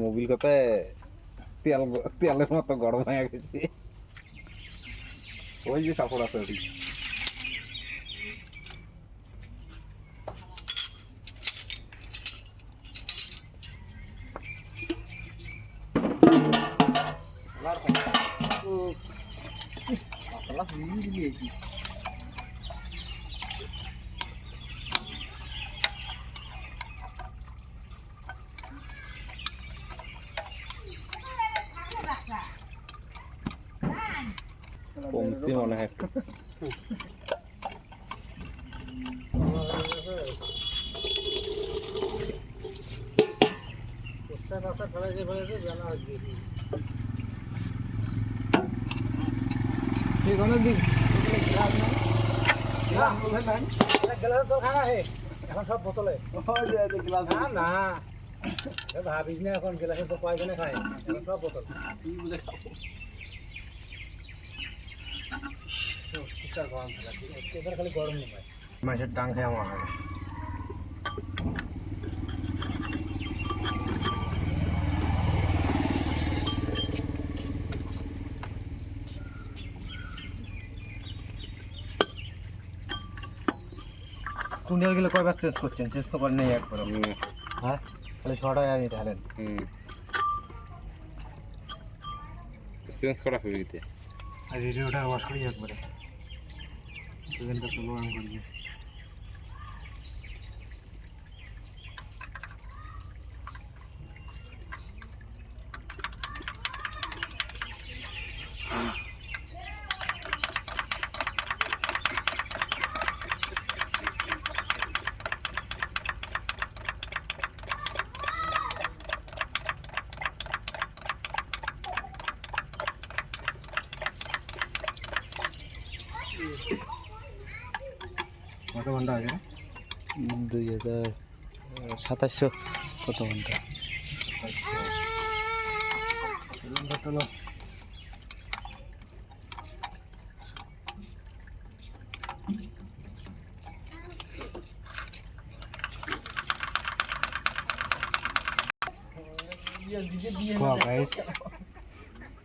Mobil কথায় তেল তেলের মতো গরম হয়ে গেছে। ওই যে কাপড় আছে ওটি কমছে মনে হয় একটু। এখন সব বোতলে না ভাবিস না এখন গেলাসে তো কয়জনে খায় এখন সব বোতল খালি গরম নেই মাছের ডাং খাই আমার কুন্ডিয়াল গেলে কয়বার চেঞ্জ করছেন? চেঞ্জ তো করেন নাই একবার। হ্যাঁ তাহলে ছটায় আনি তাহলে চেঞ্জ করা হয়ে গেছে। আর রেডিওটা ওয়াশ করি একবারে সেখানটা তো লোয়ান করি কত ঘন্টা আছে? 2700 কত ঘন্টা? চলো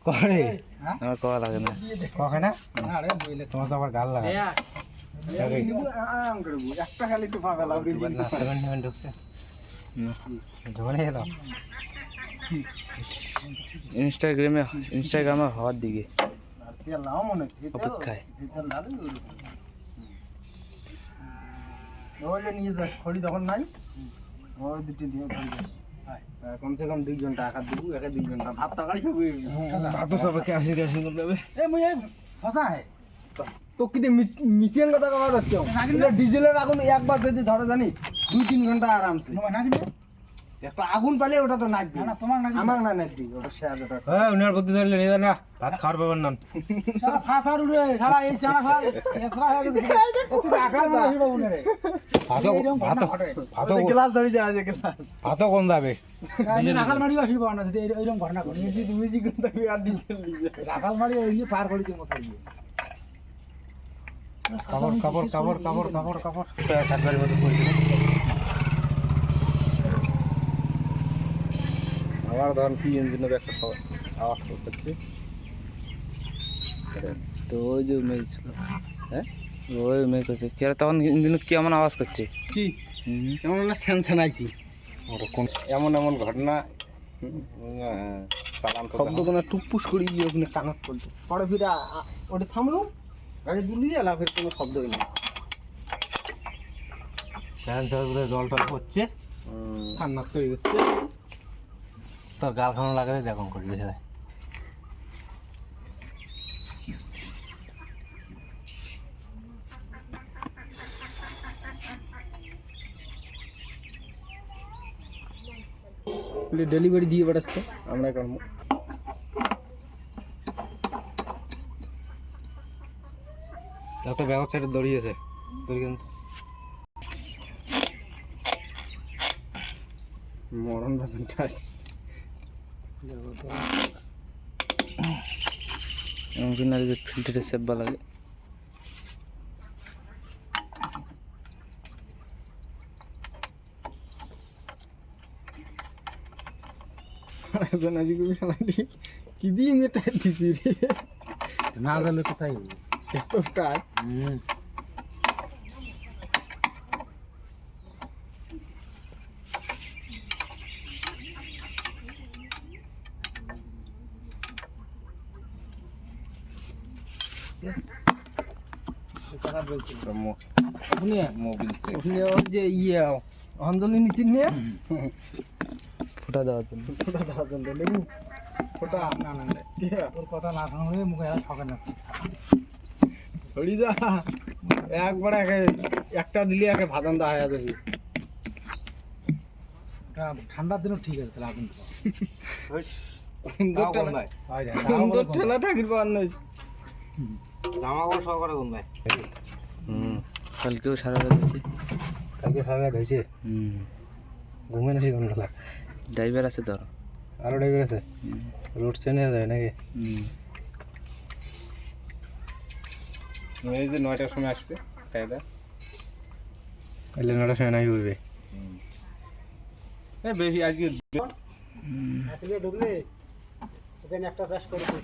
করে আমার কওয়া লাগে না। কখে না তোমার তো আবার গাল লাগা একটা খালি একটু ফাঁকা লাগবে ঢুকছে ধরে এলো ইনস্টাগ্রামে হওয়ার দিকে নাও মনে অপেক্ষায়। নিয়ে যাস খড়ি তখন নাই ওই দুটি দিয়ে কমসে কম 2 ঘন্টা আকার দিব একা 2 ঘন্টা ভাত তরকারি সব ভাত সব ক্যাশি ক্যাশি করতে হবে এ মুই ফসা হে তো কি মিশিয়ান কথা কথা যাচ্ছে ডিজেলের আগুন একবার যদি ধরে জানি 2-3 ঘন্টা আরামসে একটা আগুন পালে ওটা তো নাচবে না তোমার নাচবে আমার না নাচবে ওটা শেয়ার ওটা হ্যাঁ উনার বুদ্ধি ধরলে নিয়ে না ভাত খাওয়ার পাবেন না সারা ফাসার উড়ে সারা এই চানা খা এসরা হয়ে গেছে একটু আকার মনে হইব উনারে ভাত গ্লাস ধরে যায় যে গ্লাস ভাত কোন যাবে রাখাল মারি আসিব না যদি এরকম ঘটনা ঘটে মিউজিক কোন যাবে আর ডিজেল রাখাল মারি ওই পার করে দিমু সাইয়ে কাপড় কাপড় কাপড় কাপড় কাপড় কাপড় সাতবারের মতো করে দিল আমার ধরুন কি ইঞ্জিনের একটা আওয়াজ করতেছে তো ওই যে মেয়ে ছিল, হ্যাঁ ওই মেয়ে করছে কি আর তখন ইঞ্জিনত কেমন আওয়াজ করছে কি এমন না স্যানসান আইছি ওরকম এমন এমন ঘটনা চালান শব্দ কোনো টুপুস করে গিয়ে ওখানে কানত পড়ছে পরে ফিরে ওটা থামলো গাড়ি দুলিয়ে এলা ফের কোনো শব্দই নেই স্যানসার বোধ জল টল পড়ছে সান্নাত তৈরি হচ্ছে তোর গাল খানো লাগালে দেখুন করবে সেটাই ডেলিভারি দিয়ে বেড়াচ্ছে আমরা কর্ম একটা ব্যবস্থা দড়িয়েছে মরণ বাজনটা এমন না যে ফিল্টারে সেব্বা লাগে জানাজি কবি ফেলাটি কি দিয়ে মেটা দিছি রে না গেলে কোথায় এতটা মোবিল সে যে ইয়ে অঞ্জলি নিচ্ছেন নিয়ে ফুটা দেওয়ার জন্য ফোটা দেওয়ার জন্য লেবু ফোটা না না তোর কথা না শুনলে মুখে আর ঠকে না ছড়ি যা একবার একটা দিলে একে ভাদান দা হয়ে যাবে ওটা ঠান্ডার দিনও ঠিক আছে তাহলে আগুন সুন্দর ঠেলা ঠাকির পাওয়ার নয় জামা কাপড় সহকারে কোন ভাই কালকেও সারা রাত দিয়েছি কালকে সারা ধুইছে ঘুমে নাসি কোন খেলা ড্রাইভার আছে তোর আরো ড্রাইভার আছে রোড চেনে যায় নাকি এই যে 9টার সময় আসবে কায়দা এলে নটা সময় নাই উঠবে বেশি আজকে আসলে ঢুকলে ওখানে একটা চাষ করবে